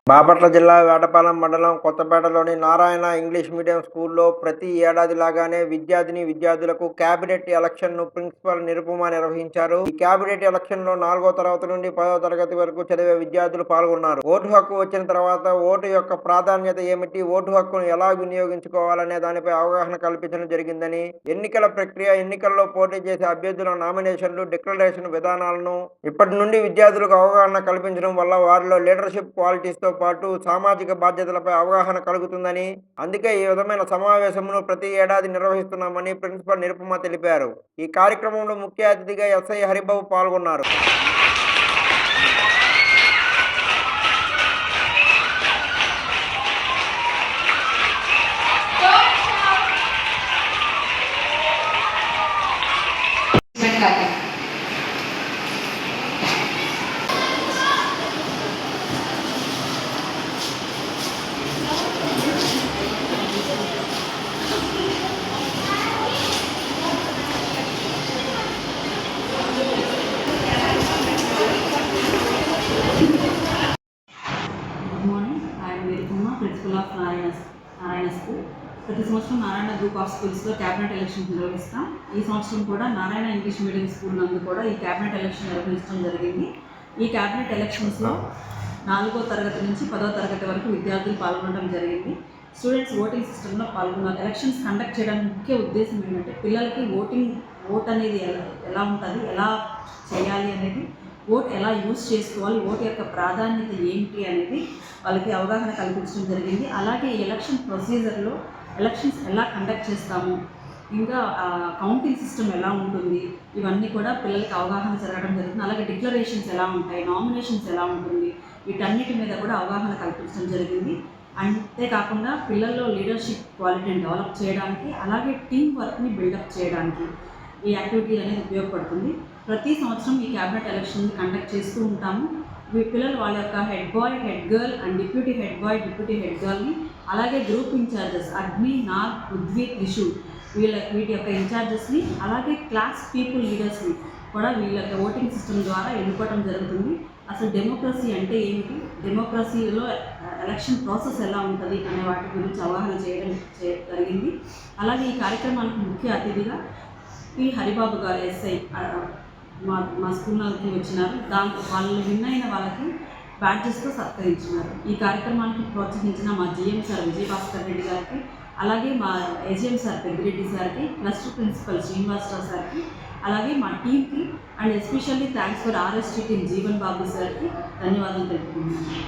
బాపట్ల జిల్లా వేటపాలెం మండలం కొత్తపేటలోని Narayana English medium స్కూల్లో ప్రతి ఏడాదిలాగానే విద్యార్థులకు క్యాబినెట్ ఎలక్షన్ను ప్రిన్సిపల్ నిరుపమ నిర్వహించారు. ఈ క్యాబినెట్ ఎలక్షన్లో 4వ తరగతి నుండి 10వ తరగతి వరకు చదివే విద్యార్థులు పాల్గొన్నారు. ఓటు హక్కు వచ్చిన తర్వాత ఓటు యొక్క ప్రాధాన్యత ఏమిటి, ఓటు హక్కును ఎలా వినియోగించుకోవాలనే దానిపై అవగాహన కల్పించడం జరిగిందని, ఎన్నికల ప్రక్రియ, ఎన్నికల్లో పోటీ చేసే అభ్యర్థుల నామినేషన్లు, డిక్లరేషన్ విధానాలను ఇప్పటి నుండి విద్యార్థులకు అవగాహన కల్పించడం వల్ల వారిలో లీడర్షిప్ క్వాలిటీస్తో పాటు సామాజిక బాధ్యతలపై అవగాహన కలుగుతుందని, అందుకే ఈ విధమైన సమావేశంను ప్రతి ఏడాది నిర్వహిస్తున్నామని ప్రిన్సిపల్ నిరుపమ తెలిపారు. ఈ కార్యక్రమంలో ముఖ్య అతిథిగా ఎస్ఐ హరిబాబు పాల్గొన్నారు. Principal of Narayana school. ప్రతి సంవత్సరం నారాయణ గ్రూప్ ఆఫ్ స్కూల్స్లో క్యాబినెట్ ఎలక్షన్స్ నిర్వహిస్తాం. ఈ సంవత్సరం కూడా నారాయణ ఇంగ్లీష్ మీడియం స్కూల్ నందు కూడా ఈ క్యాబినెట్ ఎలక్షన్ నిర్వహించడం జరిగింది. ఈ క్యాబినెట్ ఎలక్షన్స్లో 4వ తరగతి నుంచి 10వ తరగతి వరకు విద్యార్థులు పాల్గొనడం జరిగింది. స్టూడెంట్స్ ఓటింగ్ సిస్టంలో పాల్గొన్నారు. ఎలక్షన్స్ కండక్ట్ చేయడానికి ముఖ్య ఉద్దేశం ఏంటంటే పిల్లలకి ఓట్ అనేది ఎలా ఉంటుంది, ఎలా చేయాలి అనేది, ఓట్ ఎలా యూజ్ చేసుకోవాలి, ఓటు యొక్క ప్రాధాన్యత ఏంటి అనేది వాళ్ళకి అవగాహన కల్పించడం జరిగింది. అలాగే ఈ ఎలక్షన్ ప్రొసీజర్లో ఎలక్షన్స్ ఎలా కండక్ట్ చేస్తాము, ఇంకా కౌంటింగ్ సిస్టమ్ ఎలా ఉంటుంది, ఇవన్నీ కూడా పిల్లలకి అవగాహన జరగడం జరుగుతుంది. అలాగే డిక్లరేషన్స్ ఎలా ఉంటాయి, నామినేషన్స్ ఎలా ఉంటుంది, వీటన్నిటి మీద కూడా అవగాహన కల్పించడం జరిగింది. అంతేకాకుండా పిల్లల్లో లీడర్షిప్ క్వాలిటీని డెవలప్ చేయడానికి, అలాగే టీం వర్క్ని బిల్డప్ చేయడానికి ఈ యాక్టివిటీ అనేది ఉపయోగపడుతుంది. ప్రతి సంవత్సరం ఈ క్యాబినెట్ ఎలక్షన్ని కండక్ట్ చేస్తూ ఉంటాము. పిల్లలు వాళ్ళ యొక్క head boy, head girl and deputy head boy, deputy head గర్ల్ని, అలాగే గ్రూప్ ఇన్ఛార్జెస్ అగ్ని, నాగ్, పృథ్వీ, త్రిషు వీటి యొక్క ఇన్ఛార్జెస్ని, అలాగే క్లాస్ పీపుల్ లీడర్స్ని కూడా వీళ్ళ యొక్క ఓటింగ్ సిస్టమ్ ద్వారా ఎన్నుకోవడం జరుగుతుంది. అసలు డెమోక్రసీ అంటే ఏమిటి, డెమోక్రసీలో ఎలక్షన్ ప్రాసెస్ ఎలా ఉంటుంది అనే వాటి గురించి అవగాహన చేయడం జరిగింది. అలాగే ఈ కార్యక్రమానికి ముఖ్య అతిథిగా పి హరిబాబు గారు ఎస్ఐ మా స్కూల్కి వచ్చినారు. దాంతో వాళ్ళు విన్ అయిన వాళ్ళకి బ్యాడ్జెస్తో సత్కరించినారు. ఈ కార్యక్రమానికి ప్రోత్సహించిన మా జిఎం సార్ విజయభాస్కర్ రెడ్డి గారికి, అలాగే మా ఏజిఎం సార్ పెద్దిరెడ్డి సార్కి, క్లస్టర్ ప్రిన్సిపల్ శ్రీనివాసరావు సార్కి, అలాగే మా టీంకి and especially thanks for RST team Jeevan Babu సార్కి ధన్యవాదాలు తెలుపుతున్నాను.